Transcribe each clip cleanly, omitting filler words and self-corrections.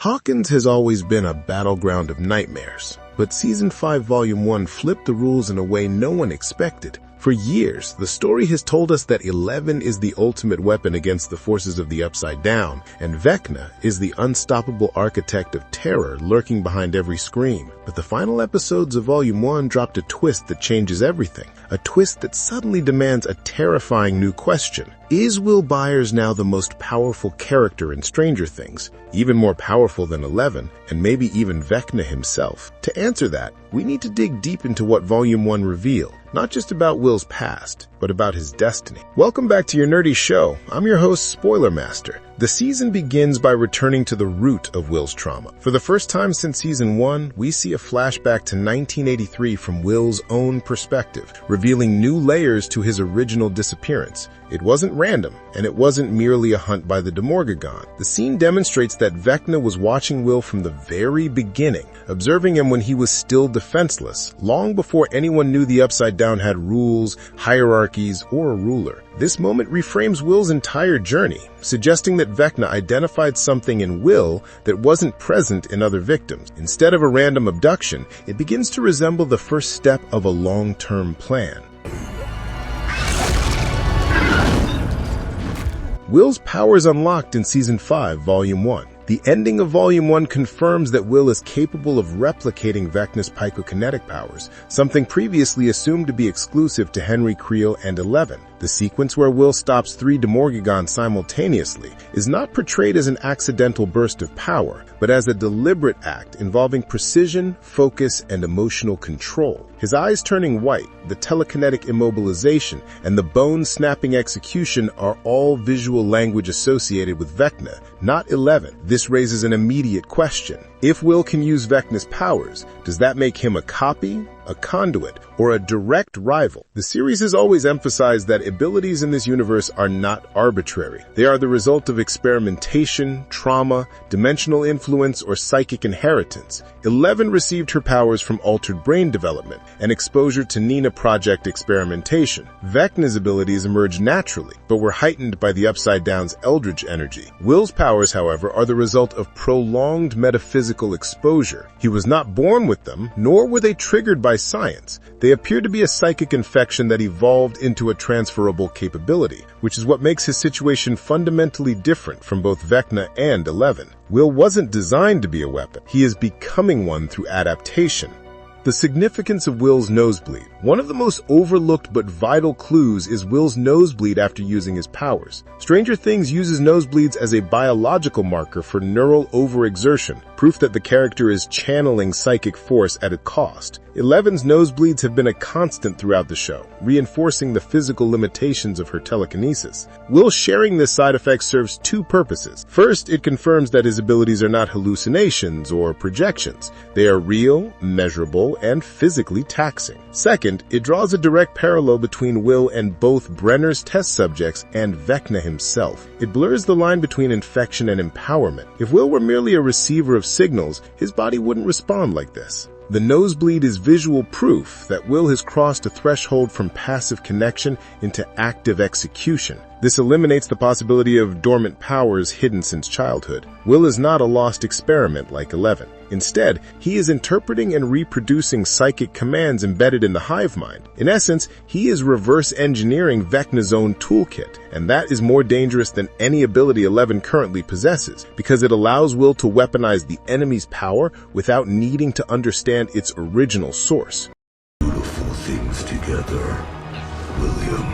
Hawkins has always been a battleground of nightmares, but Season 5 Volume 1 flipped the rules in a way no one expected. For years, the story has told us that 11 is the ultimate weapon against the forces of the Upside Down, and Vecna is the unstoppable architect of terror lurking behind every scream. But the final episodes of Volume 1 dropped a twist that changes everything, a twist that suddenly demands a terrifying new question. Is Will Byers now the most powerful character in Stranger Things, even more powerful than 11, and maybe even Vecna himself? To answer that, we need to dig deep into what Volume 1 revealed, not just about Will's past, but about his destiny. Welcome back to your nerdy show. I'm your host, Spoiler Master. The season begins by returning to the root of Will's trauma. For the first time since Season 1, we see a flashback to 1983 from Will's own perspective, revealing new layers to his original disappearance. It wasn't random, and it wasn't merely a hunt by the Demogorgon. The scene demonstrates that Vecna was watching Will from the very beginning, observing him when he was still defenseless, long before anyone knew the Upside Down had rules, hierarchies, or a ruler. This moment reframes Will's entire journey, suggesting that Vecna identified something in Will that wasn't present in other victims. Instead of a random abduction, it begins to resemble the first step of a long-term plan. Will's power is unlocked in Season 5, Volume 1. The ending of Volume 1 confirms that Will is capable of replicating Vecna's pyrokinetic powers, something previously assumed to be exclusive to Henry Creel and 11. The sequence where Will stops 3 Demogorgons simultaneously is not portrayed as an accidental burst of power, but as a deliberate act involving precision, focus, and emotional control. His eyes turning white, the telekinetic immobilization, and the bone-snapping execution are all visual language associated with Vecna, not 11. This raises an immediate question. If Will can use Vecna's powers, does that make him a copy, a conduit, or a direct rival? The series has always emphasized that abilities in this universe are not arbitrary. They are the result of experimentation, trauma, dimensional influence, or psychic inheritance. 11 received her powers from altered brain development and exposure to Nina Project experimentation. Vecna's abilities emerged naturally, but were heightened by the Upside Down's eldritch energy. Will's powers, however, are the result of prolonged metaphysical exposure. He was not born with them, nor were they triggered by science. They appear to be a psychic infection that evolved into a transferable capability, which is what makes his situation fundamentally different from both Vecna and 11. Will wasn't designed to be a weapon. He is becoming one through adaptation. The significance of Will's nosebleed. One of the most overlooked but vital clues is Will's nosebleed after using his powers. Stranger Things uses nosebleeds as a biological marker for neural overexertion, proof that the character is channeling psychic force at a cost. 11's nosebleeds have been a constant throughout the show, reinforcing the physical limitations of her telekinesis. Will sharing this side effect serves 2 purposes. First, it confirms that his abilities are not hallucinations or projections. They are real, measurable, and physically taxing. Second, it draws a direct parallel between Will and both Brenner's test subjects and Vecna himself. It blurs the line between infection and empowerment. If Will were merely a receiver of signals, his body wouldn't respond like this. The nosebleed is visual proof that Will has crossed a threshold from passive connection into active execution. This eliminates the possibility of dormant powers hidden since childhood. Will is not a lost experiment like 11. Instead, he is interpreting and reproducing psychic commands embedded in the hive mind. In essence, he is reverse engineering Vecna's own toolkit, and that is more dangerous than any ability 11 currently possesses, because it allows Will to weaponize the enemy's power without needing to understand its original source. Beautiful things together, William.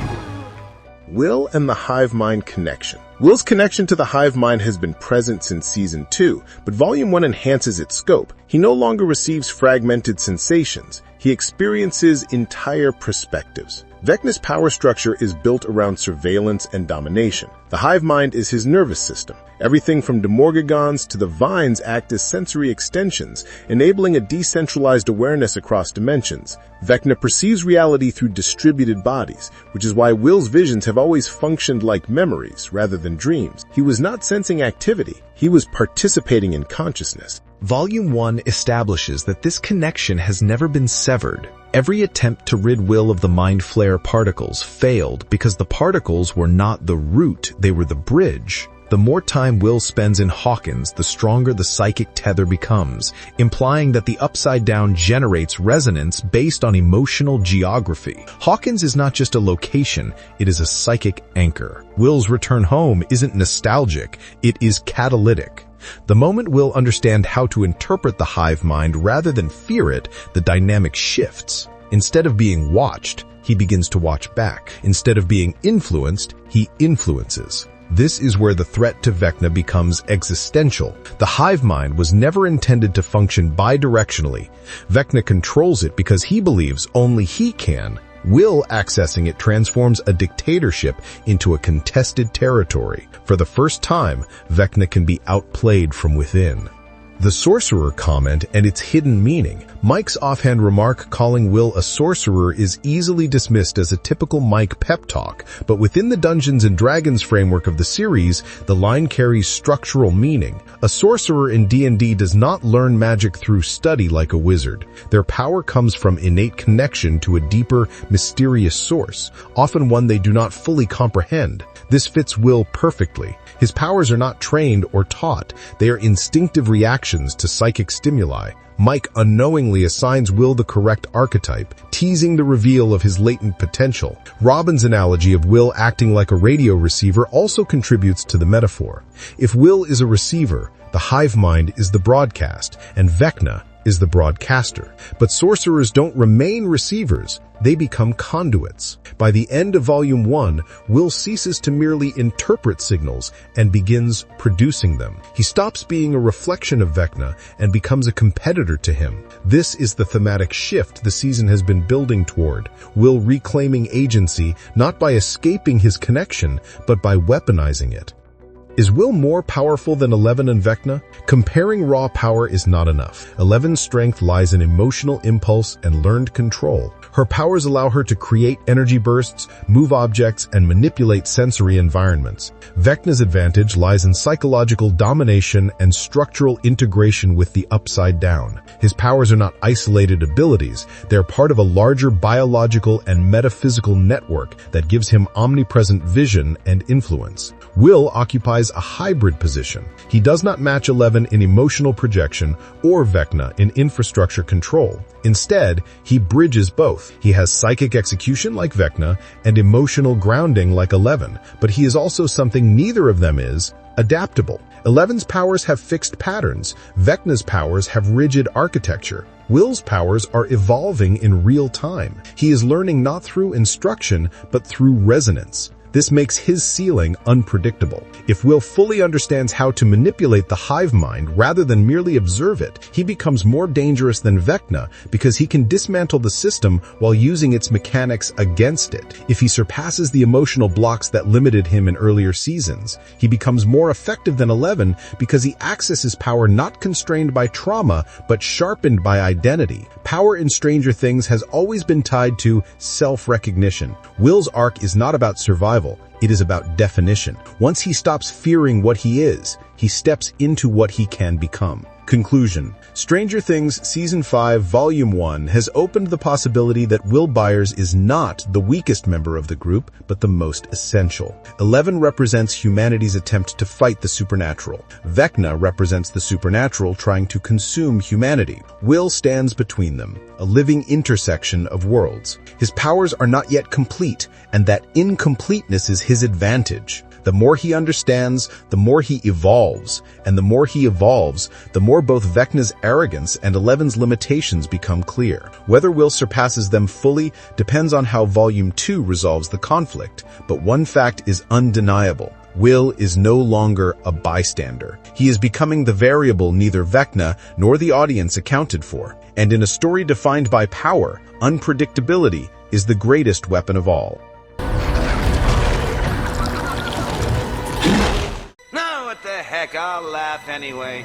Will and the hive mind connection. Will's connection to the hive mind has been present since Season 2, but Volume 1 enhances its scope. He no longer receives fragmented sensations. He experiences entire perspectives. Vecna's power structure is built around surveillance and domination. The hive mind is his nervous system. Everything from Demogorgons to the vines act as sensory extensions, enabling a decentralized awareness across dimensions. Vecna perceives reality through distributed bodies, which is why Will's visions have always functioned like memories rather than dreams. He was not sensing activity. He was participating in consciousness. Volume 1 establishes that this connection has never been severed. Every attempt to rid Will of the Mind Flayer particles failed because the particles were not the root, they were the bridge. the more time Will spends in Hawkins, the stronger the psychic tether becomes, implying that the Upside Down generates resonance based on emotional geography. Hawkins is not just a location, it is a psychic anchor. Will's return home isn't nostalgic, it is catalytic. The moment Will understands how to interpret the hive mind rather than fear it, the dynamic shifts. Instead of being watched, he begins to watch back. Instead of being influenced, he influences. This is where the threat to Vecna becomes existential. The hive mind was never intended to function bidirectionally. Vecna controls it because he believes only he can. Will accessing it transforms a dictatorship into a contested territory. For the first time, Vecna can be outplayed from within. The sorcerer comment and its hidden meaning. Mike's offhand remark calling Will a sorcerer is easily dismissed as a typical Mike pep talk, but within the Dungeons & Dragons framework of the series, the line carries structural meaning. A sorcerer in D&D does not learn magic through study like a wizard. Their power comes from innate connection to a deeper, mysterious source, often one they do not fully comprehend. This fits Will perfectly. His powers are not trained or taught. They are instinctive reactions to psychic stimuli. Mike unknowingly assigns Will the correct archetype, teasing the reveal of his latent potential. Robin's analogy of Will acting like a radio receiver also contributes to the metaphor. If Will is a receiver, the hive mind is the broadcast, and Vecna is the broadcaster. But sorcerers don't remain receivers, they become conduits. By the end of Volume 1, Will ceases to merely interpret signals and begins producing them. He stops being a reflection of Vecna and becomes a competitor to him. This is the thematic shift the season has been building toward. Will reclaiming agency not by escaping his connection, but by weaponizing it. Is Will more powerful than Eleven and Vecna? Comparing raw power is not enough. Eleven's strength lies in emotional impulse and learned control. Her powers allow her to create energy bursts, move objects, and manipulate sensory environments. Vecna's advantage lies in psychological domination and structural integration with the Upside Down. His powers are not isolated abilities. They are part of a larger biological and metaphysical network that gives him omnipresent vision and influence. Will occupies a hybrid position. He does not match Eleven in emotional projection or Vecna in infrastructure control. Instead, he bridges both. He has psychic execution like Vecna and emotional grounding like Eleven, but he is also something neither of them is: adaptable. Eleven's powers have fixed patterns. Vecna's powers have rigid architecture. Will's powers are evolving in real time. He is learning not through instruction, but through resonance. This makes his ceiling unpredictable. If Will fully understands how to manipulate the hive mind rather than merely observe it, he becomes more dangerous than Vecna because he can dismantle the system while using its mechanics against it. If he surpasses the emotional blocks that limited him in earlier seasons, he becomes more effective than Eleven because he accesses power not constrained by trauma, but sharpened by identity. Power in Stranger Things has always been tied to self-recognition. Will's arc is not about survival. It is about definition. Once he stops fearing what he is, he steps into what he can become. Conclusion. Stranger Things Season 5, Volume 1 has opened the possibility that Will Byers is not the weakest member of the group, but the most essential. 11 represents humanity's attempt to fight the supernatural. Vecna represents the supernatural trying to consume humanity. Will stands between them, a living intersection of worlds. His powers are not yet complete, and that incompleteness is his advantage. The more he understands, the more he evolves, and the more he evolves, the more both Vecna's arrogance and Eleven's limitations become clear. Whether Will surpasses them fully depends on how Volume 2 resolves the conflict, but one fact is undeniable. Will is no longer a bystander. He is becoming the variable neither Vecna nor the audience accounted for. And in a story defined by power, unpredictability is the greatest weapon of all. What the heck, I'll laugh anyway.